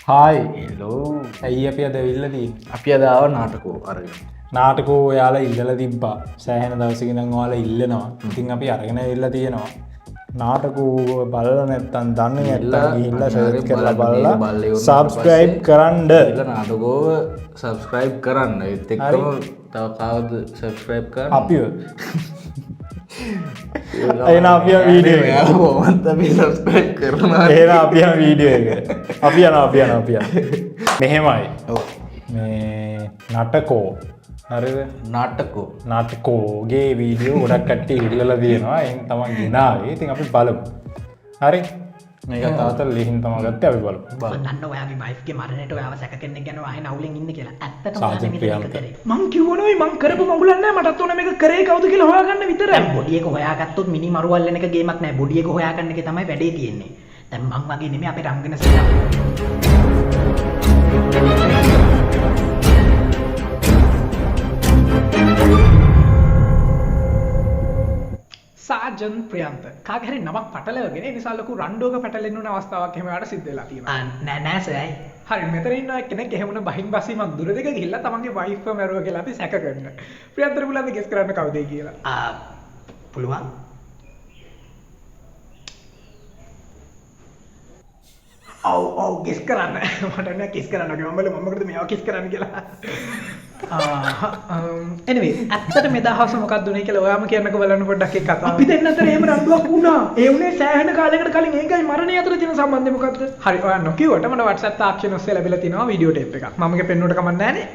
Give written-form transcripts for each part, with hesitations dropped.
Hi hello ඇයි අපි අද ඉල්ලදී අපි අදාව නාටකෝ අරගෙන නාටකෝ යාලා ඉල්ලල තිබ්බා සෑහෙන දවසකිනම් වාලා ඉල්ලනවා ඉතින් අපි අරගෙන ඉල්ල තියෙනවා නාටකෝ බලල නැත්තන් දන්න ඇත්තා ගිහිල්ල සර්ච් කරලා බලලා සබස්ක්‍රයිබ් කරන්ඩ නාටකෝව සබස්ක්‍රයිබ් කරන්න එත් එක්කම තව කාවද සබස්ක්‍රයිබ් කර අපිව එන අපිය වීඩියෝ හොමත් අපි සබස්ක්‍රයිබ් කරන ඒන අපිය වීඩියෝ එක අපියන මෙහෙමයි මේ නටකෝ හරිද නාටකෝගේ වීඩියෝ ගොඩක් කට්ටි ඉල්ලල තියෙනවා එ තමන් ගෙනාවේ ඉතින් අපි බලමු හරි මේක තාතල් ලිහින් තම ගත්ත අපි බලමු දන්න ඔයාගේ වයිෆ්ගේ මරණයට ඔයාව සැක කෙනෙක් ගැන ආයෙ නවුලෙන් ඉන්න කියලා. ඇත්තටම සාජන් ඔයා ප්‍රියන්ත. මේක කරේ. මං කිව්වනේ මං කරපු මගුලක් නෑ මටත් ඕන මේක කරේ කවුද කියලා හොයාගන්න විතරයි. දැන් බොඩි එක හොයාගත්තොත් මිනි මරුවල්ලන එක ගේමක් නෑ. බොඩි එක හොයාගන්න එකේ තමයි වැඩේ තියෙන්නේ. දැන් මං වගේ නෙමෙයි අපේ රංගන සේනාව. සාජන් ප්‍රියන්ත කාගේ හරි නමක් පටලවගෙන ඒ නිසා ලොකු රණ්ඩුවක පැටලෙන්න උන අවස්ථාවක් එහෙම යාට සිද්ධ වෙලා තියෙනවා. නෑ නෑ සරයි. හරි මෙතන ඉන්න කෙනෙක් එහෙම වුණ බහින් බසීමක් දුර දෙක ගිහිල්ලා තමන්ගේ වයිෆ්ව මැරුවා කියලා අපි සැක කරනවා. ප්‍රියන්තට පුළුවන් ද ගෙස් කරන්න කවුද කියලා? පුළුවන්. ඔව් ගෙස් කරන්න. මට නෑ ගෙස් කරන්න. මම බලමු මොකටද මේවා ගෙස් කරන්න කියලා. anyway ඇත්තට මේ දහවස මොකක්ද උනේ කියලා ඔයාම කියන්නකෝ බලන්න පොඩ්ඩක් ඒ කතාව. අපි දෙන්න අතර එහෙම රණ්ඩුවක් වුණා. ඒ උනේ සෑහෙන කාලයකට කලින්. ඒකයි මරණය අතර තියෙන සම්බන්ධය මොකද්ද? හරි ඔයා නොකියුවට මට WhatsApp තාක්ෂණ ඔස්සේ ලැබිලා තිනවා වීඩියෝ ටේප් එකක්. මම මේක පෙන්නුවට කමක් නැහනේ.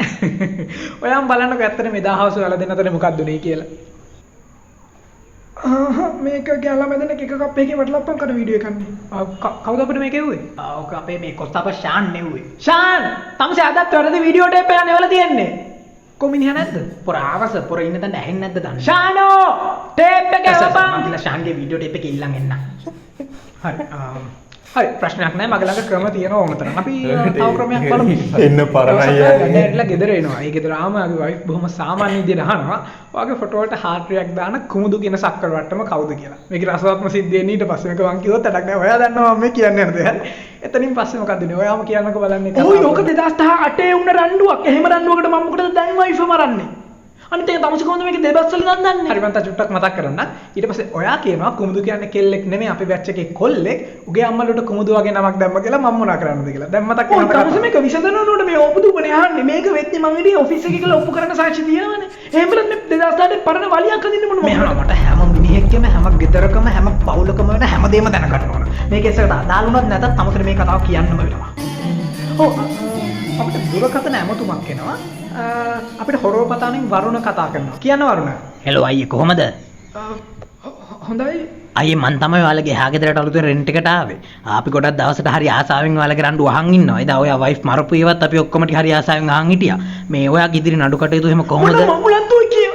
ඔයාම බලන්නකෝ ඇත්තට මේ දහවස ඔයාලා දෙන්න අතර මොකක්ද උනේ කියලා. මේක ගැලා මැදන එක කප් එකේ වටලප්පන් කන වීඩියෝ එකන්නේ. කවුද අපිට මේක එව්වේ? ඔක අපේ මේ කොස්තාප ෂාන් නෙව්වේ. ෂාන් තමසේ අදත් වැරදි වීඩියෝ ටේප් එකක් නෙවලා තියෙන්නේ. කොමිනියා නැද්ද? පොර ආවස පොර ඉන්න තැන ඇහෙන්නේ නැද්ද දන්නේ? ෂානෝ ටේප් එක එවපන්. මම කියලා ෂාන්ගේ වීඩියෝ ටේප් එක ඉල්ලන් එන්න. හරි ප්‍රශ්නයක් නැහැ මගේ ළඟ ක්‍රම තියෙනවා ඕම තරම්. අපි තව ක්‍රමයක් බලමු. එන්න පරණයි ගඩේටලා ගෙදර එනවා. ඒ ගෙදර ආවම ආගේ වයිෆ් බොහොම සාමාන්‍ය විදිහට අහනවා. ඔයාගේ ෆොටෝ වලට හાર્ට් රියැක්ට් දාන කුමුදු කියන සක්කර වට්ටම කවුද කියලා. මේකේ රසවත්ම සිද්ධියෙන් ඊට පස්සේ මේක මං කිව්වොත් වැඩක් නැහැ. ඔයා දන්නවා මම මේ කියන්නේ නේද? එතනින් පස්සේ මොකද උනේ? ඔයාම කියන්නකෝ බලන්නේ. ඕයි ඕක 2018 වුණ රණ්ඩුවක්. එහෙම රණ්ඩුවකට මම මොකටද දැන් වයිෆ් මරන්නේ? අනිත් එක තමස කොහොමද මේක දෙබස් වලින් දන්නේ? හරි මම තා චුට්ටක් මතක් කරන්න. ඊට පස්සේ ඔයා කියනවා කුමුදු කියන්නේ කෙල්ලෙක් නෙමෙයි අපේ බැච් එකේ කොල්ලෙක්. උගේ අම්මලට කුමුදු වගේ නමක් දැම්ම කියලා මම මොනා කරන්නද කියලා. දැන් මතක් කරගන්න. තමස මේක විසඳනවනොට මේ ඔප්පුදුපනේ අහන්නේ. මේක වෙද්දි මං ඉතින් ඔෆිස් එකේ කියලා ඔප්පු කරන්න සාක්ෂි තියනවනේ. එහෙම බලන්න 2018 පරණ වලියක් අදින්න මොන මෙහා මට හැම මිනිහෙක්ගේම හැම ගෙදරකම හැම පවුලකම වෙන හැමදේම දැනගන්න ඕන. මේක එසකට අදාළ වුණත් නැතත් තමසට මේ කතාව කියන්නම වෙනවා. ඔව් අපිට දුරකථන ඇමතුමක් එනවා. අපිට හොරෝපතානෙන් වරුණ කතා කරනවා. කියන්න වරුණ. හෙලෝ අයියේ කොහමද? හොඳයි. අයියේ මං තමයි ඔයාලගේ එහා ගෙදරට අලුතෙන් රෙන්ට් එකට ආවේ. අපි ගොඩක් දවසට හරි ආසාවෙන් ඔයාලගේ රණ්ඩු අහන් ඉන්නවා. එදා ඔයා වයිෆ් මරපු ඒවත් අපි ඔක්කොම ටික හරි ආසාවෙන් අහන් හිටියා. මේ ඔයාගේ ඉදිරි නඩු කටයුතු එහෙම කොහොමද? මට මමුලන්තෝ කිය.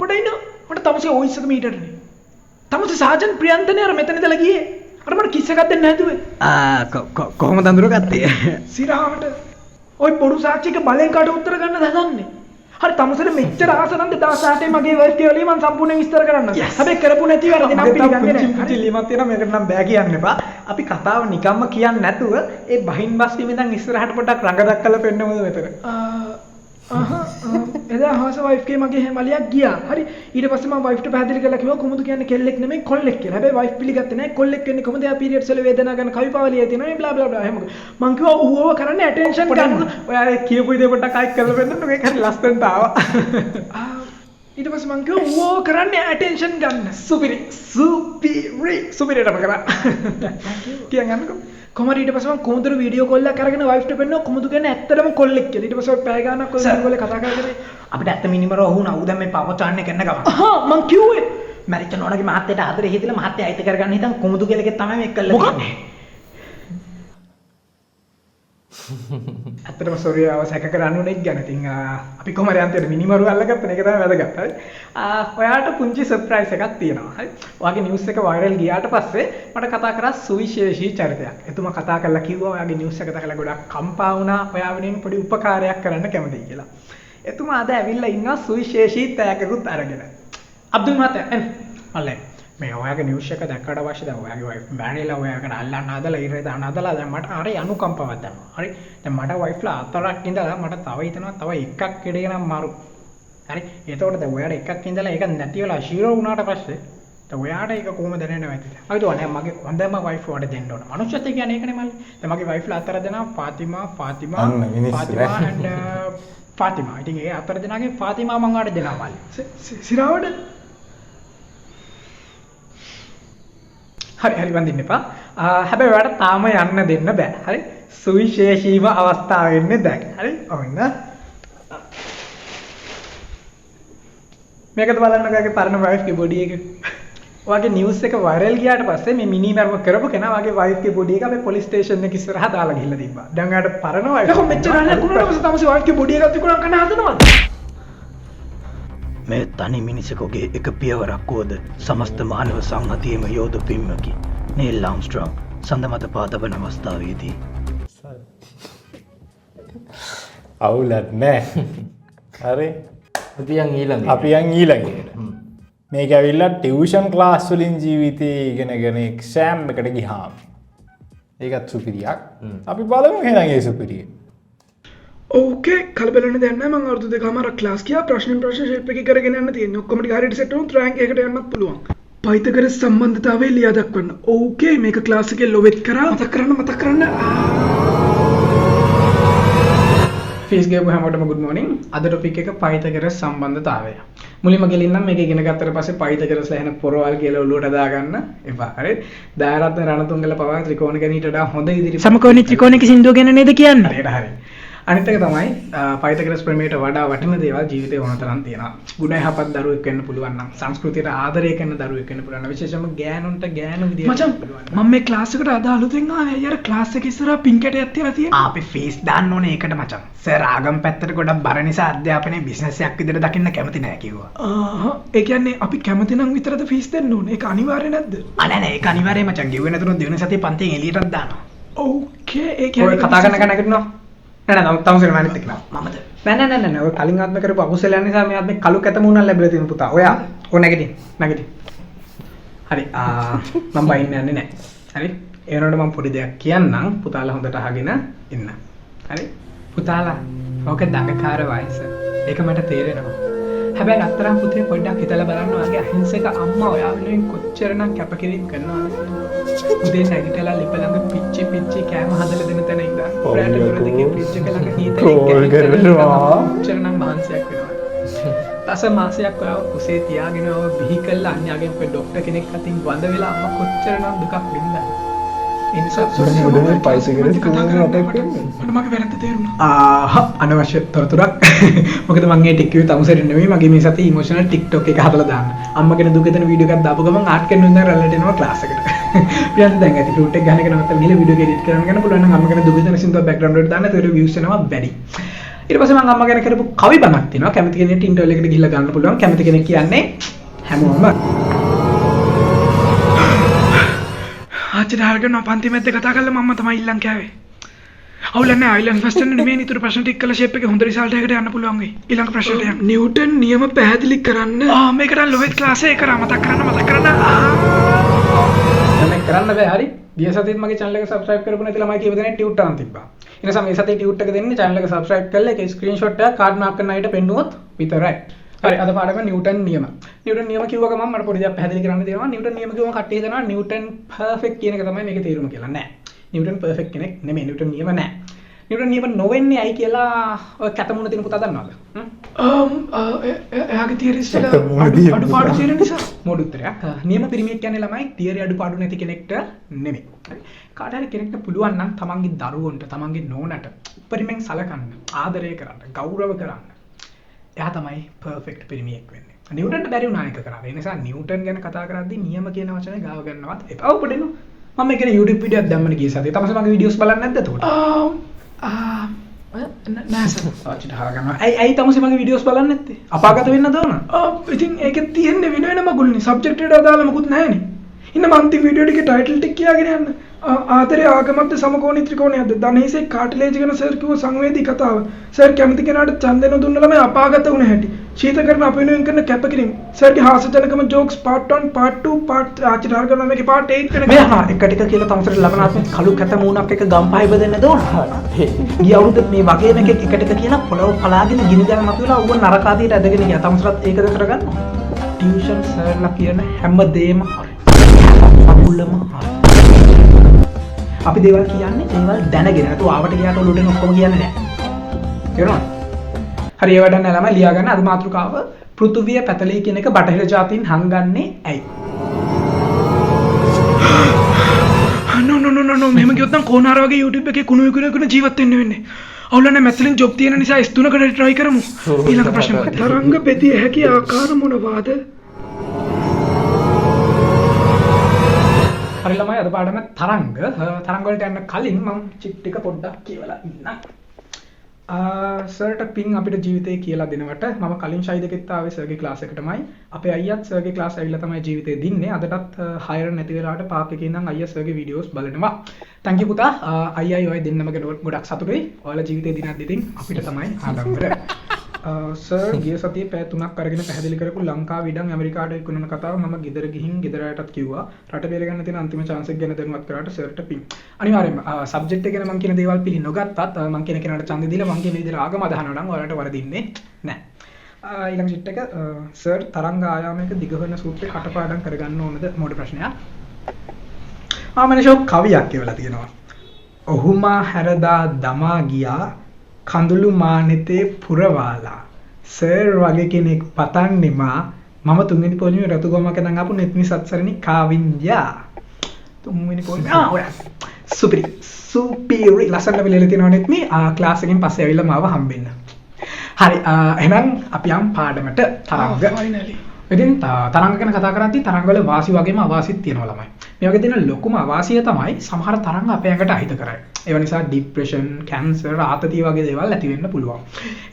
පොඩ ඉන්න. මට තමසේ වොයිස් එක මීටරනේ. තමසේ සාජන් ප්‍රියන්තනේ අර මෙතන ඉඳලා ගියේ. අර මට කිස් එකක් දෙන්න හැදුවේ. කොහොමද අඳුරගත්තේ? සිරාවට. ඔය පොඩු සාක්ෂියක බලෙන් කාට උත්තර ගන්න හදන්නේ. හරි තමසට මෙච්චර ආස නම් 2008 මගේ වයිෆ් කියවලේ මම සම්පූර්ණයෙන් විස්තර කරන්නම්. හැබැයි කරපු නැති වැරදි නම් පිළිගන්නේ නැහැ. හරි ලියමක් තියෙනවා මේකට නම් බෑ කියන්න එපා. අපි කතාව නිකම්ම කියන්නේ නැතුව ඒ බහින් බස් වීම ඉඳන් ඉස්සරහට පොඩ්ඩක් රඟ දක්වලා පෙන්නමුද මෙතන. එදා හවස වයිෆ්ගේ මගේ හැමලියක් ගියා. හරි ඊට පස්සේ මම වයිෆ්ට පැහැදිලි කරලා කිව්වා කුමුදු කියන්නේ කෙල්ලෙක් නෙමෙයි කොල්ලෙක් කියලා. හැබැයි වයිෆ් පිළිගත්තේ නැහැ. කොල්ලෙක් වෙන්නේ කොහොමද? එයා පීරියඩ්ස් වල වේදනාව ගන්න කවිපාවලිය තියෙනවා. මේ බ්ලා බ්ලා බ්ලා එහෙම. මං කිව්වා ඌව කරන්නේ ඇටෙන්ෂන් ගන්න. ඔයා ඒ කියපු දේ පොඩ්ඩක් අයික් කරලා පෙන්නන්න මේක හරි ලස්සනට ආවා. ඊට පස්සේ මං කිව්වා ඌව කරන්නේ ඇටෙන්ෂන් ගන්න. සුපිරිටම කරා. කියන්නකෝ. කොහමද ඊට පස්සේ මම කුමුදුර වීඩියෝ කෝල් එකක් අරගෙන වයිෆ්ට පෙන්නුවා කුමුදු කියන්නේ ඇත්තටම කොල්ලෙක් කියලා. ඊට පස්සේ පැය ගානක් ඔය වීඩියෝ වල කතා කරගෙන අපිට ඇත්ත මිනිමර වුණා. ඌ දැන් මේ පවචාන්නේ කරන ගම. මං කිව්වේ මැරිච්ච නෝනගේ මහත්තයට ආදරේ හිතලා මහත්තයා අයිති කරගන්න හිතන් කුමුදු කෙලෙක් තමයි මේක කළා කියන්නේ. ඇත්තටම සෝරි අවසක කරන්න උනේ ගැන. ඉතින් අපි කොහමද යන්තේ මිනිමරු අල්ලගත්තා. ඒක තමයි වැදගත්. හරි. ඔයාලට පුංචි සර්ප්‍රයිස් එකක් තියෙනවා. හරි. ඔයාගේ නිවුස් එක වයිරල් ගියාට පස්සේ මට කතා කරා සුවිශේෂී චරිතයක්. එතුමා කතා කරලා කිව්වා ඔයාගේ නිවුස් එක දැකලා ගොඩක් කම්පා වුණා. ඔයා වෙනුවෙන් පොඩි උපකාරයක් කරන්න කැමතියි කියලා. එතුමා අද ඇවිල්ලා ඉන්නවා සුවිශේෂී තෑග්ගකුත් අරගෙන. අබ්දුල් මහත්තයා එන්න. අල්ලයි. මේ ඔයාගේ නිවුස් එක දැක්කට පස්සේ දැන් ඔයාගේ වයිෆ් බෑනිලා ඔයාගෙන අල්ලන්න හදලා ඉරේ දාන්න හදලා දැන් මට හරි අනුකම්පාවක් දැනෙනවා. හරි. දැන් මට වයිෆ්ලා 4ක් ඉඳලා මට තව හිතනවා තව එකක් ඉඩගෙන මරු. හරි. එතකොට දැන් ඔයාට එකක් ඉඳලා ඒක නැති වෙලා ෂීරෝ වුණාට පස්සේ දැන් ඔයාට ඒක කොහොමද දැනෙන්නේ නැතිද? මම හිතුවා මගේ හොඳම වයිෆ් වට දෙන්න ඕන. මනුෂ්‍යත්වය කියන්නේ ඒකනේ මල්ලි. දැන් මගේ වයිෆ්ලා 4 දෙනා ෆාතිමා and ෆාතිමා. ඉතින් ඒ 4 දෙනාගේ ෆාතිමා මං වට දෙනවා මල්ලි. සිරාවට හරි වඳින්න එපා. හැබැයි ඔයාලට තාම යන්න දෙන්න බෑ. හරි. සුවිශේෂීම අවස්ථාව වෙන්නේ දැන්. හරි. ඔන්න. මේකද බලන්න ඔයාගේ පරණ වයිෆ්ගේ බොඩි එක. ඔයාගේ නිවුස් එක වයිරල් ගියාට පස්සේ මේ මිනි මැරුම කරපු කෙනා ඔයාගේ වයිෆ්ගේ බොඩි එක අපේ පොලිස් ස්ටේෂන් එක ඉස්සරහා දාලා ගිහිල්ලා තිබ්බා. දැන් ඔයාට පරණ වයිෆ්. කොහොම මෙච්චර ලකුණු තමයි තමයි වයිෆ්ගේ බොඩි එකක් තිබුණා කන හදනවද? මේ තනි මිනිසෙකුගේ එක පියවරක් වුවද සමස්ත මානව සංහතියම යෝධ පින්මකි. නීල් ආම්ස්ට්‍රොං සඳ මත පාතබන අවස්ථාවේදී අවුලක් නෑ. හරි. අපි යන් ඊළඟට. මේක ඇවිල්ලා ටියුෂන් ක්ලාස් වලින් ජීවිතේ ඉගෙනගෙන එක්සෑම් එකට ගියාම ඒකත් සුපිරියක්. අපි බලමු එහෙනම් ඒ සුපිරිය. ඕකේ කලබලන්න දෙයක් නැහැ මම අවුරුදු දෙකමාරක් ක්ලාස් ගියා ප්‍රශ්න ෂේප් එකේ කරගෙන යන්න තියෙන්නේ ඔක්කොම ටික හරියට සෙට් වුණොත් රෑන්ක් එකකට යන්නත් පුළුවන් පයිතගරස් සම්බන්ධතාවය ලියා දක්වන්න ඕකේ මේක ක්ලාස් එකේ ලොවෙත් කරා මතක් කරන්න ෆේස් ගේමු හැමෝටම good morning අද ටොපික් එක පයිතගරස් සම්බන්ධතාවය මුලින්ම ගෙලින්නම් මේක ඉගෙන ගත්තට පස්සේ පයිතගරස්ලා එන පොරවල් කියලා ඔළුවට දාගන්න එපා හරි දායරත්න රණතුංගල පවා ත්‍රිකෝණ ගණිතයට වඩා හොඳ ඉදිරි සමකෝණී ත්‍රිකෝණික සින්දුව ගැන නේද කියන්නේ හරි අනිත් එක තමයි පයිතගරස් ප්‍රමේයට වඩා වටින දේවල් ජීවිතේ ඕන තරම් තියෙනවා. ගුණ යහපත් දරුවෙක් වෙන්න පුළුවන් නම් සංස්කෘතියට ආදරය කරන දරුවෙක් වෙන්න පුළුවන්. විශේෂයෙන්ම ගෑනුන්ට ගෑනු විදියට මචං මම මේ ක්ලාස් එකට අද අලුතෙන් ආවේ. අයියර ක්ලාස් එකේ ඉස්සරහා පින් කැටයක් තියලා තියෙනවා. අපි ෆේස් දාන්න ඕනේ ඒකට මචං. සර් ආගම් පැත්තට ගොඩක් බර නිසා අධ්‍යාපනයේ බිස්නස් එකක් විදියට දකින්න කැමති නෑ කිව්වා. ඒ කියන්නේ අපි කැමති නම් විතරද ෆීස් දෙන්න ඕනේ. ඒක අනිවාර්ය නැද්ද? නෑ ඒක අනිවාර්යයි මචං. ගෙව්වේ නැතුනොත් දෙවෙනි සතියේ පන්තියෙන් එළියටත් දානවා. ඕකේ ඒ කියන්නේ කතා කරන කෙනෙක් නෝ නෑ තවසර මනිත් එක්ක මමද නෑ ඔය කලින් ආත්ම කරපු අකුසලයන් නිසා මේ ආත්මේ කලු කැත මුණක් ලැබිලා තියෙන පුතා ඔයා ඕ නැගිටින් හරි මම බයින්න යන්නේ නෑ හරි ඒ වුණාට මම පොඩි දෙයක් කියන්නම් පුතාලා හොඳට අහගෙන ඉන්න හරි පුතාලා ඕක දඟකාර වයස ඒක මට තේරෙනවා හැබැයි අත්තරම් පුතේ පොඩ්ඩක් හිතලා බලන්න ඔයාගේ අහිංසක අම්මා ඔයා වෙනුවෙන් කොච්චරනම් කැපකිරීම කරනවද උදේ නැගිටලා ලිප ළඟ පිච්චි කෑම හදලා දෙන තැන ඉඳන් රැට දොරදිගේ ෆ්‍රිජ් එක ළඟ කොච්චරනම් මහන්සියක් වෙනවද දස මාසයක් ඔයාව කුසේ තියාගෙන ඔය බිහි කළා අන්‍යගෙන් ඔය ડોක්ටර් කෙනෙක් අතින් වඳ වෙලා අම්මා කොච්චරනම් දුකක් වින්දාද ඒ නිසා මුඩේ පයිසෙකට කතා කරලා මට මගේ වැරද්ද තේරුණා අනවශ්‍ය තොරතුරක් මොකද මම මේ ටික් කිව්වේ තමුසෙට නෙමෙයි මගේ මේ සතියේ ඉමෝෂනල් TikTok එක හදලා දාන්න අම්මගෙන දුක දෙන වීඩියෝ එකක් දාපු ගමන් ආට් කරන ඉඳන් රැල්ලට එනවා ක්ලාස් එකට පියන්ත දැන් ඇති ෆ්ලූට් එක ගන්න එක නවත්තලා ගිහලා වීඩියෝ එක එඩිට් කරන්න ගන්න පුළුවන් නම් අම්මගෙන දුක දෙන සින්දුව බෑග්ග්‍රවුන්ඩ් එකට දාන්න ඒතර views එනවා වැඩි ඊට පස්සේ මම අම්මගෙන කරපු කවි බණක් තියෙනවා කැමති කෙනෙක්ට ඉන්ටර්වල් එකට ගිහලා ගන්න පුළුවන් කැමති කෙනෙක් කියන්නේ හැමෝම ආච්චිට හරගෙන පන්ති මැද්දේ කතා කරලා මම්ම තමයි ඉල්ලන් කෑවේ. අවුලන්නේ අයිලන්ඩ් ෆස්ට් එන්න නෙමෙයි ඊටු ප්‍රශ්න ටික කළා ෂේප් එකේ හොඳ රිසල්ට් එකකට යන්න පුළුවන් වෙයි. ඊළඟ ප්‍රශ්නට යන්න. නිව්ටන් නියම පැහැදිලි කරන්න. මේකට ලොවෙත් ක්ලාස් එක කරා මතක් කරන්න. දැන් කරන්න බෑ හරි. ගිය සතියේත් මගේ channel එක subscribe කරපු නැති ළමයි කීප දෙනෙක් ටියුට් තාන් තිබ්බා. ඒ නිසා මේ සතියේ ටියුට් එක දෙන්නේ channel එක subscribe කරලා ඒක screenshot එකක් card mark කරන අයට පෙන්නුවොත් විතරයි. හරි අද පාඩම නිව්ටන් නියම. නිව්ටන් නියම කිව්ව ගමන් මට පොඩි දෙයක් පැහැදිලි කරන්න තියෙනවා. නිව්ටන් නියම කිව්වම කට්ටිය හිතනවා නිව්ටන් පර්ෆෙක්ට් කියන එක තමයි මේකේ තේරුම කියලා. නෑ. නිව්ටන් පර්ෆෙක්ට් කෙනෙක් නෙමෙයි. නිව්ටන් නියම නෑ. නිව්ටන් නියම නොවෙන්නේ ඇයි කියලා ඔය කැතමුණ තියෙන පුතා දන්නවද? එයාගේ තියරිස් වල අඩුපාඩු තියෙන නිසා මොඩ උත්තරයක්. නියම පිරිමියෙක් කියන්නේ ළමයි තියරි අඩුපාඩු නැති කෙනෙක්ට නෙමෙයි. හරි. කාට හරි කෙනෙක්ට පුළුවන් නම් තමන්ගේ දරුවන්ට තමන්ගේ නෝනට උපරිමයෙන් සලකන්න, ආදරය කරන්න, ගෞරව කරන්න. එයා තමයි පර්ෆෙක්ට් පිරිමියෙක් වෙන්නේ. නිව්ටන්ට බැරි වුණා එක කරා. ඒ නිසා නිව්ටන් ගැන කතා කරද්දී නියම කියන වචනේ ගාව ගන්නවත් එපා. ඔව් පොඩිනු. මම මේක YouTube වීඩියෝ එකක් දැම්මනේ ගිය සතියේ. තමස මගේ වීඩියෝස් බලන්නේ නැද්ද එතකොට? නෑ සර්. ආච්චිට හරගන්නවා. ඇයි තමස මගේ වීඩියෝස් බලන්නේ නැත්තේ? අපාගත වෙන්න දෝන. ඉතින් ඒකේ තියෙන්නේ වෙන වෙනම ගුල්නේ. සබ්ජෙක්ට් එකට අදාළ මොකුත් නැහැනේ. ඉන්න මන්ති වීඩියෝ එකේ ටයිටල් ටික කියාගෙන යන්න. ආදරේ ආගමක්ද සමකෝණී ත්‍රිකෝණයක්ද? ධනේසේ කාටිලේජ් ගැන සර් කිව්ව සංවේදී කතාව. සර් කැමති කෙනාට ඡන්දෙන දුන්න ළමයි අපාගත වුණ හැටි. ශීත කරන අප වෙනුවෙන් කරන කැපකිරීම. සර්ගේ හාස්‍යජනකම ජෝක්ස් part 1 part 2 part ආචාර්ය කරන මේකේ part 8 වෙනකම්. මේ එක ටික කියලා තමසට ලබනාත්මක කළු කැත මූණක් එක ගම්පහයි බෙදෙන්න දෝන. ගිය අවුරුද්ද මේ වගේම එකක් එක ටික කියලා පොළව පලාගෙන ගිනි දැල් මතුවලා ඌව නරක ආදියට ඇදගෙන ගියා. තමසටත් ඒකද කරගන්නවා. ටියුෂන් සර්ලා කියන හැම දෙයක්ම හරි. අකුලම හරි. අපි දේවල් කියන්නේ දේවල් දැනගෙන නැතුව ආවට ගියාට ඔලුවෙන් ඔක්කොම කියන්නේ නැහැ. තේරුණාද? හරි ඒ වැඩක් නෑ ළමයි ලියා ගන්න. අද මාතෘකාව පෘථුවිය පැතලී කියන එක බටහිර ජාතීන් හංගන්නේ ඇයි? නෝ මෙහෙම ගියොත් නම් කෝනාර වගේ YouTube එකේ කුණු විකුණන ජීවත් වෙන්න වෙන්නේ. අවුල නැහැ මැත්ලින් ජොබ් තියෙන නිසා S3කට try කරමු. ඊළඟ ප්‍රශ්න තරංග පෙතිය හැකි ආකාර මොනවාද? හරි ළමයි අද පාඩම තරංග වලට යන්න කලින් මම චිට් ටික පොඩ්ඩක් කියවලා ඉන්නම්. සර්ට පින් අපිට ජීවිතේ කියලා දෙනවට මම කලින් ශෛදකෙත් ආවේ සර්ගේ ක්ලාස් එකටමයි. අපේ අයියත් සර්ගේ ක්ලාස් ඇවිල්ලා තමයි ජීවිතේ දින්නේ. අදටත් හයර් නැති වෙලාවට පාක් එකේ ඉඳන් අයියා සර්ගේ වීඩියෝස් බලනවා. thank you පුතා. අයියයි ඔය දෙන්නම ගොඩක් සතුටුයි. ඔයාලා ජීවිතේ දිනක් දෙතින් අපිට තමයි ආඩම්බර. සර් ගිය සතියේ පැය 3ක් අරගෙන පැහැදිලි කරපු ලංකාව ඉඩම් ඇමරිකාට විකුණන කතාව මම ගෙදර ගිහින් ගෙදර අයටත් කිව්වා. රට බේරගන්න තියෙන අන්තිම chance එක ගැන දැනුවත් කරාට සර්ට පින්. අනිවාර්යයෙන්ම සබ්ජෙක්ට් එක ගැන මම කියන දේවල් පිළි නොගත්තත් මම කියන කෙනාට ඡන්දෙ දීලා මම කියන විදිහට ආගම අදහනවා නම් ඔයාලට වරදින්නේ නැහැ. ඊළඟ චිට් එක සර් තරංග ආයාමයක දිගවන සූත්‍රේ කටපාඩම් කරගන්න ඕනද? මොඩ ප්‍රශ්නයක්. මනෂෝ කවියක් කියවලා තියෙනවා. ඔහුමා හැරදා දමා ගියා කඳුළු මානෙතේ පුරවාලා සර් වගේ කෙනෙක් පතන්නෙමා මම තුන්වෙනි පොලිමේ රතුගමක ඉඳන් ආපු නෙත්නි සත්සරණි කාවින්ජා තුන්වෙනි පොලිමේ ඔය සුපිරි ලස්සන වෙලෙල තියෙනවා නෙත්නි ක්ලාස් එකෙන් පස්සේ ඇවිල්ලා මාව හම්බෙන්න. හරි එහෙනම් අපි යම් පාඩමට තරංග ෆයිනලි. ඉතින් තරංග ගැන කතා කරද්දී තරංග වල වාසි වගේම අවාසිත් තියෙනවා ළමයි. මේ වගේ තියෙන ලොකුම අවාසිය තමයි සමහර තරංග අපේ ඇඟට අහිත කරයි. ඒ නිසා ડિප්‍රෙෂන්, කැන්සර්, ආතතිය වගේ දේවල් ඇති වෙන්න පුළුවන්.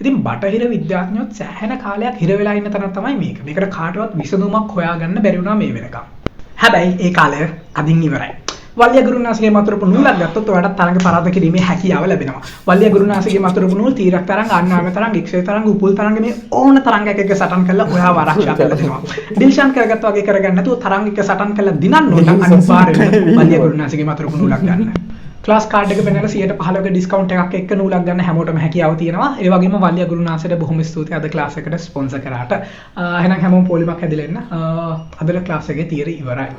ඉතින් බටහිර විද්‍යාඥයොත් සෑහෙන කාලයක් හිර වෙලා ඉන්න තැනක් තමයි මේක. මේකට කාටවත් විසඳුමක් හොයාගන්න බැරි වුණා මේ වෙනකම්. හැබැයි ඒ කාලය අදින් ඉවරයි. වල්ලිය ගුරුනාසිගේ මතුරුපු නූලක් ගත්තොත් ඔයාලට තරංග පරාද කිරීමේ හැකියාව ලැබෙනවා. වල්ලිය ගුරුනාසිගේ මතුරුපු නූල් තීරක් තරංග, අන්නාම තරංග, එක්ෂය තරංග, උපුල් තරංග මේ ඕන තරංග එකක සටන් කරලා ඔයාව ආරක්ෂා කරලා දෙනවා. ඩිල්ෂන් කරගත්තා වගේ කරගන්න නැතුව තරංග එක සටන් කරලා දිනන්න ඕන නම් අනිවාර්යයෙන්ම වල්ලිය ගුරුනාසිගේ මතුරුපු නූලක් ගන්න. ක්ලාස් කාඩ් එක පෙන්නලා 115ක ඩිස්කවුන්ට් එකක් එක්ක නූලක් ගන්න හැමෝටම හැකියාව තියෙනවා. ඒ වගේම වල්ලිය ගුරුනාසයට බොහොම ස්තුතියි අද ක්ලාස් එකට ස්පොන්සර් කරාට. එහෙනම් හැමෝම පොලිමක් හැදිලා එන්න. අදල ක්ලාස් එකේ තියරි ඉවරයි.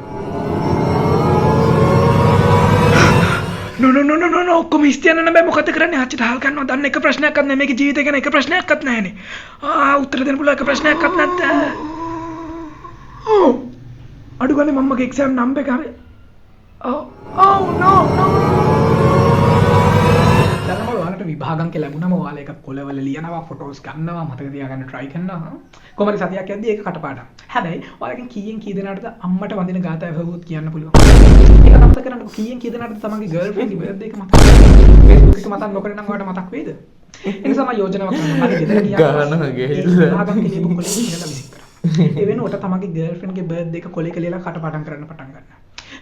No, ඔක්කොම ඉස්තියන්න බෑ මොකද කරන්නේ? ආච්චිට හල් ගන්නවා. දන්න එක ප්‍රශ්නයක්වත් නැහැ. මේකේ ජීවිතය ගැන එක ප්‍රශ්නයක්වත් නැහැනේ. උත්තර දෙන්න පුළුවන් එක ප්‍රශ්නයක්වත් නැත්ද? අඩු ගානේ මම්මගේ එක්සෑම් නම්බර් එක හරි. no. දැන් ඔයාලට විභාගම් කියලා ලැබුණාම ඔයාලා එක කොලවල ලියනවා, ෆොටෝස් ගන්නවා, මතක තියාගන්න try කරනවා. කොහමද සතියක් යද්දී ඒක කටපාඩම්. හැබැයි ඔයාලගෙන් කීයෙන් කී දෙනාටද අම්මට වඳින ගාථා ඇහුවොත් කියන්න පුළුවන්. ඒක මතක කරගන්න කීයෙන් කී දෙනාටද තමන්ගේ ගර්ල්ෆ්‍රෙන්ඩ් ගේ බර්ත්ඩේ එක මතක. Facebook එක මතක් නොකරන නම් ඔයාලට මතක් වෙයිද? ඒ නිසා මම යෝජනාවක් කරනවා. මම ගෙදර ගියා. ගානම ගෙහිල්ල. විභාගම් කිලියපු කොලේ ඉඳලා විසික් කරා. ඒ වෙනුවට තමන්ගේ ගර්ල්ෆ්‍රෙන්ඩ් ගේ බර්ත්ඩේ එක කොලේක ලියලා කටපාඩම් කරන්න පටන් ගන්න.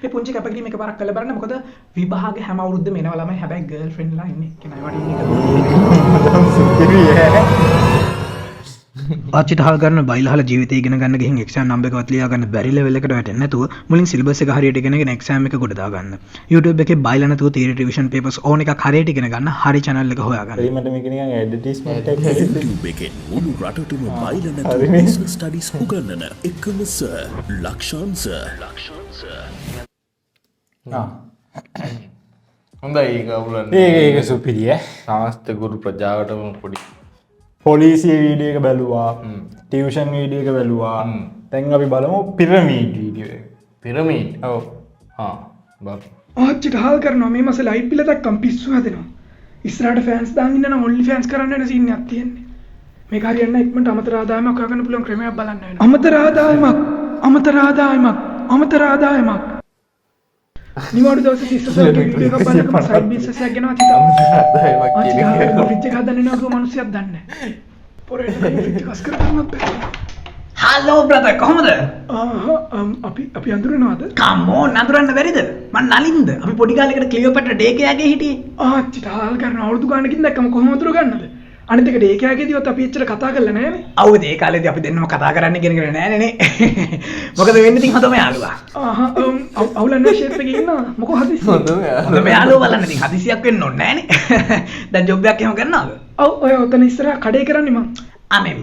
මේ පුංචි කැපකිරීම එකපාරක් කරලා බලන්න. මොකද විභාග හැම අවුරුද්දෙම එනවා ළමයි. හැබැයි ගර්ල්ෆ්‍රෙන්ඩ්ලා ඉන්නේ කෙනා වඩ ඉන්නේ. ආච්චිට හල් ගන්න බයිලහල ජීවිතය ඉගෙන ගන්න ගිහින් එක්සෑම් නම්බර් එකවත් ලියා ගන්න බැරි ලෙවල් එකට වැටෙන්නේ නැතුව මුලින් සිලබස් එක හරියට ඉගෙනගෙන එක්සෑම් එක ගොඩ දා ගන්න. YouTube එකේ බයිලා නැතුව තියරි රිවිෂන් පේපර්ස් ඕන එකක් හරියට ඉගෙන ගන්න හරි channel එක හොයාගන්න. මට මේක නිකන් ඇඩ්වර්ටයිස්මන්ට් එකක් YouTube එකෙන් මුළු රටටම බයිලා නැතුව බිස්නස් ස්ටඩීස් උගන්වන එකම සර් ලක්ෂාන් සර්. හොඳයි ගවුලන්. ඒක සුපිරිය. සමස්ත ගුරු ප්‍රජාවටම පොඩි පොලිසිය වීඩියෝ එක බැලුවා. ටියුෂන් වීඩියෝ එක බැලුවා. දැන් අපි බලමු පිරමීඩ් වීඩියෝ එක. පිරමීඩ්. ඔව්. බලමු. ආච්චිට හල් කරනවා. මේ මාසේ ලයිව් පිළ දක්කම් පිස්සු හැදෙනවා. ඉස්සරහට ෆෑන්ස් දාන් ඉන්න නම් ඔන්ලි ෆෑන්ස් කරන්න වෙන සීන් එකක් තියෙන්නේ. මේක හරියන්න ඉක්මනට අමතර ආදායමක් හොයාගන්න පුළුවන් ක්‍රමයක් බලන්න වෙනවා. අමතර ආදායමක්. නිවාඩු දවසේ ඉස්සරහට වීඩියෝ එකක් බලනකම සයිඩ් බිස්නස් එකක් ගෙනවා හිතා. ෆ්‍රිජ් එක හදන්න නෝ මිනිස්සුයක් දන්නේ නැහැ. පොරේට ෆ්‍රිජ් එක අස් කරගන්නත් බැහැ. හලෝ බ්‍රදර් කොහමද? අපි අඳුරනවාද? කම්මෝ නඳුරන්න බැරිද? මං නලින්ද. අපි පොඩි කාලෙකට ක්ලියෝපැට්‍රා ඩේකයාගේ හිටියේ. ආච්චිට හාල් කරන අවුරුදු ගානකින් දැක්කම කොහොම අඳුර ගන්නද? අනිත් එක ඩේකයාගේදීවත් අපි එච්චර කතා කරලා නැහැනේ. අවුද ඒ කාලේදී අපි දෙන්නම කතා කරන්න ඉගෙනගෙන නෑනේ නේ. මොකද වෙන්නේ ඉතින් හොඳම යාළුවා. අවුලන්නේ ෂේප් එකේ ඉන්නවා. මොකෝ හදිස්සි. හොඳම යාළුවා බලන්න ඉතින් හදිසියක් වෙන්න ඕනේ නෑනේ. දැන් ජොබ් එකක් එහෙම කරනවද? ඔව් ඔය ඔතන ඉස්සරහ කඩේ කරන්නේ මං.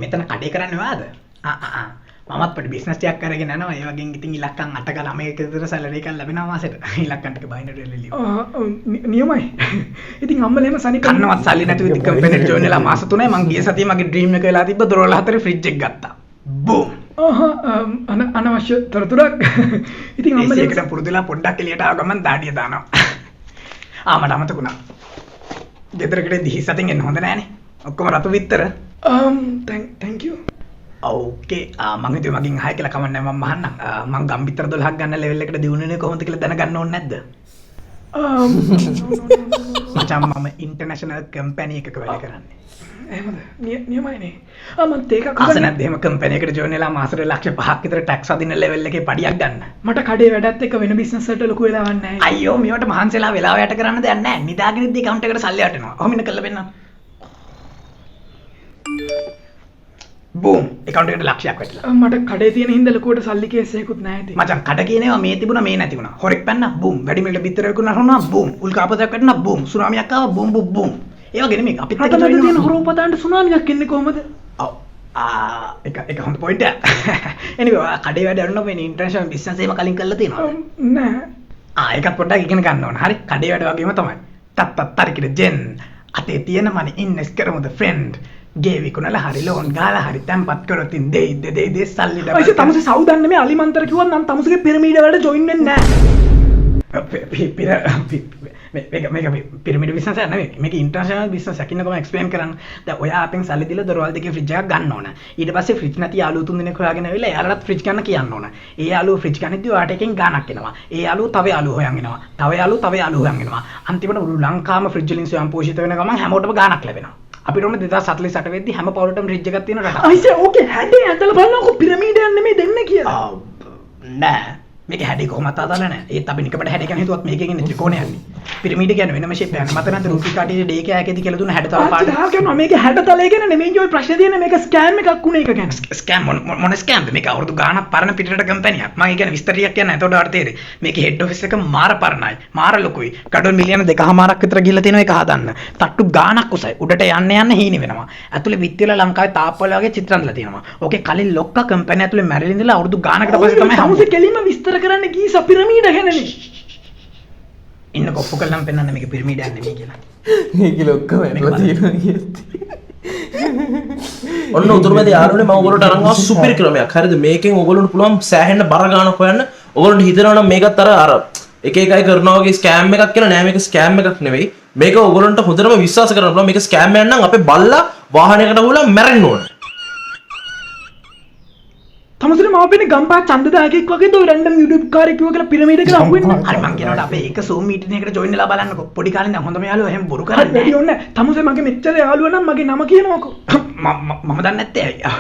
මෙතන කඩේ කරන්නේ වාද? මමත් පොඩි බිස්නස් එකක් කරගෙන යනවා. ඒ වගේ ඉතින් ඉලක්කම් 8ක 9ක විතර සැලරි එකක් ලැබෙනවා මාසෙට. ඉලක්කම් ටික බයින්ඩර් එල්ලලිය. නියමයි. ඉතින් අම්මලේම සනි කන්නවත් සල්ලි නැතුව ඉතින් කම්පැනිට ජොයින් වෙලා මාස 3යි මං ගිය සතියේ මගේ ඩ්‍රීම් එක වෙලා තිබ්බ දොරවල් 4 ෆ්‍රිජ් එක ගත්තා. බූම්. අනවශ්‍ය තොරතුරක්. ඉතින් අම්මලේ ඒකට පුරුදුලා පොඩ්ඩක් එළියට ආව ගමන් දාඩිය දානවා. මට අමතකුණා. ගෙදරකට දිහි සතින් එන්න හොඳ නෑනේ. ඔක්කොම රතු විතර. thank you. ඕකේ මං හිතුවේ මගෙන් අහයි කියලා කමන්නේ මම අහන්නම්. මං ගම්බිතර 12ක් ගන්න ලෙවල් එකට දිනුනේ කොහොමද කියලා දැනගන්න ඕනේ නැද්ද? මචං මම ඉන්ටර්නැෂනල් කම්පැනි එකක වැඩ කරන්නේ. එහෙමද? නියමයිනේ. මම තේකක් ආස නැද්ද එහෙම කම්පැනි එකට ජොයින් වෙලා මාසෙට ලක්ෂ 5ක් විතර ටැක්ස් අදින්න ලෙවල් එකේ පඩියක් ගන්න. මට කඩේ වැඩත් එක්ක වෙන බිස්නස් වලට ලොකු වෙලාවක් නැහැ. අයියෝ මේවට මහන්සිලා වෙලාව යට කරන්න දෙයක් නැහැ. නිදාගෙන ඉද්දි account එකට සල්ලි වටෙනවා. ඔහොම ඉන්න කළා වෙන්න. බූම් account එකට ලක්ෂයක් වැටිලා. මට කඩේ තියෙන හින්දා ලොකුවට සල්ලි කේස් එකකුත් නැහැ ඉතින්. මචං කඩ කියනවා මේ තිබුණා මේ නැති වුණා. හොරෙක් පැන්නා බූම් වැඩි මිලට බිත්තර විකුණා හොනවා බූම් උල්කාපතයක් වැටුණා බූම් සුනාමියක් ආවා බූම් බූම්. ඒ වගේ නෙමෙයි අපිත් එක්ක රටවල තියෙන හොරෝපතාන්ට සුනාමියක් එන්නේ කොහමද? ඔව් එක හොඳ පොයින්ට් එක. anyway කඩේ වැඩ කරනවා මේ ඉන්ටර්නැෂනල් බිස්නස් එකම කලින් කරලා තියෙනවා. නෑ. ඒකත් පොඩ්ඩක් ඉගෙන ගන්න ඕන. හරි කඩේ වැඩ වගේම තමයි. තත් තරිකිට ජෙන් අතේ තියෙන මනි ඉන්වෙස්ට් කරමුද ෆ්‍රෙන්ඩ්. ගේ විකුණලා හරි ලෝන් ගාලා හරි තැම්පත් කරොත් ඉන් දෙයි සල්ලි ඩබල්. අයිසේ තමුසේ සවුදන් නෙමෙයි අලිමන්තර කිව්වත් නම් තමුසේගේ පිරමීඩ වලට ජොයින් වෙන්නේ නැහැ. මේක පිරමීඩ බිස්නස් එක නෙමෙයි. මේක ඉන්ටර්නැෂනල් බිස්නස් එකක්. ඉන්නකම එක්ස්ප්ලেইন කරන්න. දැන් ඔයා අපෙන් සල්ලි දීලා දොරවල් දෙකේ ෆ්‍රිජ් එකක් ගන්න ඕන. ඊට පස්සේ ෆ්‍රිජ් නැති යාළුවෝ 3 දෙනෙක් හොයාගෙන ආවිල්ලා එයාලට ෆ්‍රිජ් ගන්න කියන්න ඕන. ඒ යාළුවෝ ෆ්‍රිජ් ගන්නදී ඔයාට එකෙන් ගාණක් එනවා. ඒ යාළුවෝ තව යාළුවෝ හොයන් එනවා. තව යාළුවෝ හොයන් එනවා. අන්තිමට මුළු ලංකාවම ෆ්‍රිජ් වලින් ස්වයං පෝෂිත වෙන ගමන් හැමෝටම ගාණක් ලැබෙනවා. අපිට ඕනේ 2048 වෙද්දි හැම පවුලටම ෆ්‍රිජ් එකක් තියෙන රටක්. අයිසේ ඕකේ හැඩේ ඇදලා බලනකො පිරමීඩයක් නෙමෙයි දෙන්නේ කියලා. නෑ මේක හැඩේ කොහොමද අදාළ නෑ. ඒත් අපි නිකමට හැඩේ කියන හිතුවත් මේකෙන් ඉන්නේ ත්‍රිකෝණයක් නේ. පිරමීඩ කියන්නේ වෙනම ෂේප් එකක්. මත නැද්ද රූපී කාටියේ ඩේ කෑකේදී කියලා දුන්න හැඩතල පාට. ආච්චි කරනවා මේක හැඩතලය ගැන නෙමෙයි ඔය ප්‍රශ්නේ තියෙන්නේ මේක ස්කෑම් එකක් වුණේ එක ගැන. ස්කෑම් මොන ස්කෑම්ද මේක අවුරුදු ගාණක් පරණ පිටරට කම්පැනියක්. මම කියන්නේ විස්තරියක් කියන්නේ එතකොට ආර තේරෙයි. මේකේ හෙඩ් ඔෆිස් එක මාර පරණයි. මාර ලොකුයි. ගඩොල් මිලියන 2.5ක් විතර ගිහලා තියෙනවා ඒක හදන්න. තට්ටු ගාණක් උසයි. උඩට යන්න හීනි වෙනවා. ඇතුලේ විත්තිවල ලංකාවේ තාප්පවල වගේ චිත්‍ර අඳලා තියෙනවා. ඕකේ කලින් ලොක්කා කම්පැනි ඇතුලේ මැරිලා ඉඳලා අවුරුදු ගාණකට පස්සේ තමයි තමුසේ කෙලින්ම විස්තර කරන්න ගිහිස පිරමීඩ ගැනනේ. ඉන්න කොප්පු කළාම පෙන්වන්න මේක පිරමීඩයක් නෙමෙයි කියලා. මේක ලොක්කම ඇట్లా තියෙනවා කියති. ඔන්න උතුරුමැද යාළුවනේ මම ඔයගොල්ලන්ට අරන් ආව සුපිරි ක්‍රමයක්. හරිද? මේකෙන් ඔයගොල්ලන්ට පුළුවන් සෑහෙන්න බර ගානක් හොයන්න. ඔයගොල්ලන්ට හිතනවා නම් මේකත් අර එක එක අය කරනවා වගේ ස්කෑම් එකක් කියලා නෑ. මේක ස්කෑම් එකක් නෙවෙයි. මේක ඔයගොල්ලන්ට හොඳටම විශ්වාස කරන්න පුළුවන්. මේක ස්කෑම් එකක් නම් අපේ බල්ලා වාහනයකට අහුවලා මැරෙන්න ඕන. තමුසේ මාපෙනේ ගම්පා ඡන්දදායකෙක් වගේ දෝ රැන්ඩම් YouTube කාරයෙක් කිව්වා කියලා පිරමීඩ කියලා අහුවෙන්නේ. හරි මං කියනවාට අපේ එක Zoom meeting එකකට join වෙලා බලන්නකෝ. පොඩි කාලේ ඉඳන් හොඳම යාළුවෝ එහෙම බොරු කරන්නේ වැඩි ඕනේ නැහැ. තමුසේ මගේ මෙච්චර යාළුවා නම් මගේ නම කියනවාකෝ. මම දන්නේ නැත්තේ අයියා.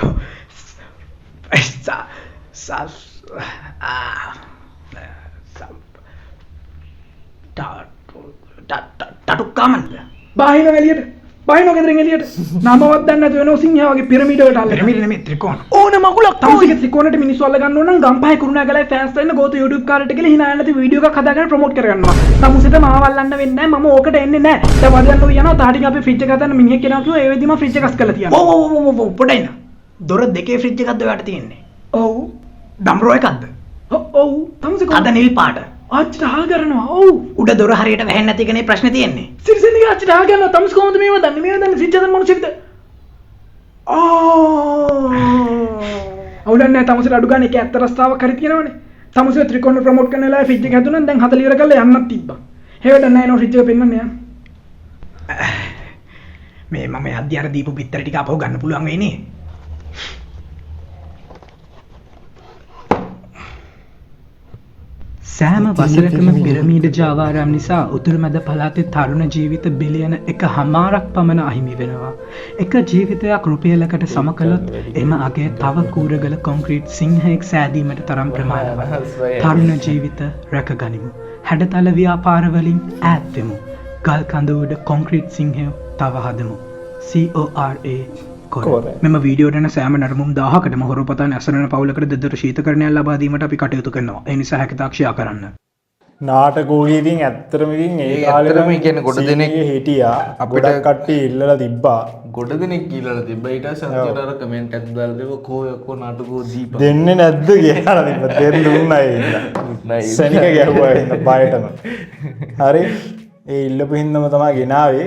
ටටුක්කාමන්ද? බාහිනව එළියට. බාහිනව ගෙදරින් එළියට. නමවත් දන්නේ නැති වෙනෝ සිංහා වගේ පිරමීඩ වලට අල්ලලා. පිරමීඩ නෙමෙයි ත්‍රිකෝණ. ඕන මගුලක් තමුසේගේ ත්‍රිකෝණයට මිනිස්සු අල්ල ගන්න ඕන නම් ගම්පහේ කුරුණෑගලයි ෆෑන්ස් වෙන්න ගෝත YouTube කාරයට කියලා hina නැති වීඩියෝ එකක් හදාගෙන ප්‍රොමෝට් කරගන්නවා. තමුසේට මාව අල්ලන්න වෙන්නේ නැහැ. මම ඕකට එන්නේ නැහැ. දැන් වදින්න ඔය යනවා තාටික අපි ෆ්‍රිජ් එක හදන්න මිනිහෙක් එනවා කිව්වා ඒ වෙදිම ෆ්‍රිජ් එක අස් කරලා තියනවා. ඔව් පොඩයි නා. දොර දෙකේ ෆ්‍රිජ් එකක්ද ඔයාට තියෙන්නේ? ඔව්. ඩම්රෝ එකක්ද? ඔව්. තමුසේ අද නිල් පාට. ආච්චිට හා කරනවා. ඔව්. උඩ දොර හරියට වැහෙන්නේ නැති එකනේ ප්‍රශ්නේ තියෙන්නේ. සිරිසෙන්ගේ ආච්චිට හා කරනවා. තමුසේ කොහොමද මේව දන්නේ? මේව දන්නේ ෆ්‍රිජ් හදන්න මොනසෙක්ද? අවුලක් නැහැ. තමුසේට අඩු ගන්න එක ඇත්ත රස්තාවක් හරි තියෙනවනේ. තමුසේ ත්‍රිකෝණ ප්‍රොමෝට් කරන වෙලාවේ ෆ්‍රිජ් එක හැදුණා දැන් 40 ඉවර කරලා යන්නත් තිබ්බා. හේවඩ නැහැ නෝ ෆ්‍රිජ් එක පෙන්නන්න යන්න. මේ මම යද්දි අර දීපු පිටර ටික අපව ගන්න පුළුවන් වෙයිනේ. සෑම වසරකම පිරමීඩ ජාවාරම් නිසා උතුරුමැද පළාතේ තරුණ ජීවිත බිලියන 1.5ක් පමණ අහිමි වෙනවා. එක ජීවිතයක් රුපියලකට සම කළොත් එම අගය තව කූරගල කොන්ක්‍රීට් සිංහයෙක් සෑදීමට තරම් ප්‍රමාණවත්. තරුණ ජීවිත රැකගනිමු. හැඩතල ව්‍යාපාරවලින් ඈත් වෙමු. ගල් කඳ උඩ කොන්ක්‍රීට් සිංහයෝ තව හදමු. CORA. මෙම වීඩියෝටන සෑම නරමුම් 1000කටම හොරපතන් ඇසරන පවුලකට දෙදර ශීතකරණයක් ලබා දීමට අපි කටයුතු කරනවා. ඒ නිසා හැකිතාක්ෂයා කරන්න. නාටකෝගීතින් ඇත්තරම ඉතින් ඒ කාලෙම කියන්නේ ගොඩ දෙනෙක් හිටියා අපිට කට්ටිය ඉල්ලලා තිබ්බා. ගොඩ දෙනෙක් කියලා තිබ්බා. ඊට පස්සේ අන්තිමට අර කමෙන්ට් එකක් දාලා දෙව කෝ නාටකෝ දීපා. දෙන්නේ නැද්ද කියලා තිබ්බා. දෙන්න දුන්නා ඒ. සෙනික ගැහුවා ඉන්න බයටම. හරි. ඒ ඉල්ලපු හින්දම තමයි ගෙනාවේ.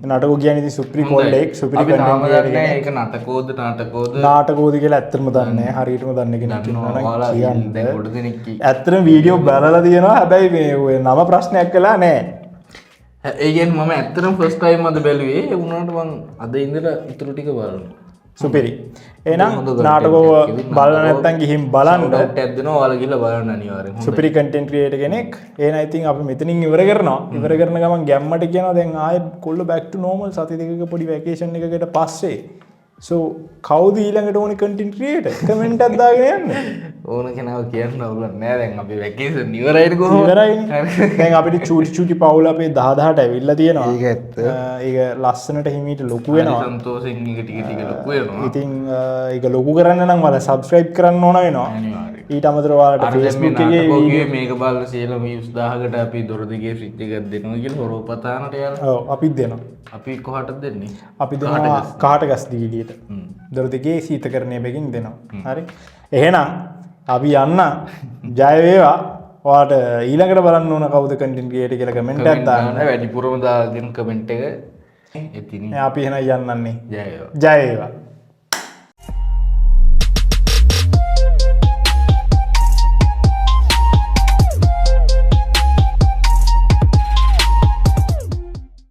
නටකෝ කියන්නේ ඉතින් සුපිරි කොල්ලෙක් සුපිරි කන්ටෙන්ට් එකක්. ඒක නාටකෝද නාටකෝද කියලා ඇත්තටම දන්නේ නැහැ. හරියටම දන්නේ කෙනෙක් ඉන්නවා නම් කියන්න. දැන් ගොඩ දෙනෙක් ඇත්තටම වීඩියෝ බලලා තියෙනවා. හැබැයි මේ ඔය නම ප්‍රශ්නයක් කළා නැහැ. ඒ කියන්නේ මම ඇත්තටම ෆස්ට් ටයිම් අද බැලුවේ. ඒ වුණාට මම අද ඉඳලා ඉතුරු ටික බලනවා. සුපිරි. එහෙනම් නාටකෝ බලලා නැත්නම් ගිහින් බලන්න. ටැට් දෙනවා ඔයාලා ගිහලා බලන්න අනිවාර්යෙන්. සුපිරි කන්ටෙන්ට් ක්‍රියේටර් කෙනෙක්. එහෙනම් ඉතින් අපි මෙතනින් ඉවර කරනවා. ඉවර කරන ගමන් ගැම්මට කියනවා දැන් ආයෙත් කොල්ල බෑක් ටු නෝමල් සති දෙකක පොඩි වැකේෂන් එකකට පස්සේ. සෝ කවුද ඊළඟට ඕනේ කන්ටෙන්ට් ක්‍රියේටර්? කමෙන්ට් එකක් දාගෙන යන්න. ඕන කෙනාව කියන්න අවුලක් නෑ. දැන් අපි වැකේෂන් ඉවරයිද කොහොමද? ඉවරයිනේ. දැන් අපිට චූටි පවුල අපේ 10 ඇවිල්ලා තියෙනවා. ඒක ඇත්ත. ඒක ලස්සනට හිමීට ලොකු වෙනවා. සන්තෝෂෙන් ටික ලොකු වෙනවා. ඉතින් ඒක ලොකු කරන්න නම් ඔයාලා සබ්ස්ක්‍රයිබ් කරන්න ඕන වෙනවා. අනිවාර්යයෙන්. ඊට අමතරව ඔයාලට Facebook එකේ වීඩියෝ මේක බලලා සියලු views 1000කට අපි දොර දිගේ ෆ්‍රිජ් එකක් දෙනවා කියලා හොරපතානට යනවා. ඔව් අපිත් දෙනවා. අපි කොහටද දෙන්නේ? අපි දෙනවා කාටගස් දීලියට. දොර දිගේ සීතකරණය බැගින් දෙනවා. හරි. එහෙනම් අපි යන්න ජය වේවා. ඔයාලට ඊළඟට බලන්න ඕන කවුද කන්ටෙන්ට් ක්‍රියේටර් කියලා කමෙන්ට් එකක් දාන්න. වැඩිපුරම දාලා දෙන කමෙන්ට් එක. ඉතින් අපි එහෙනම් යන්නන්නේ. ජය වේවා. ජය වේවා.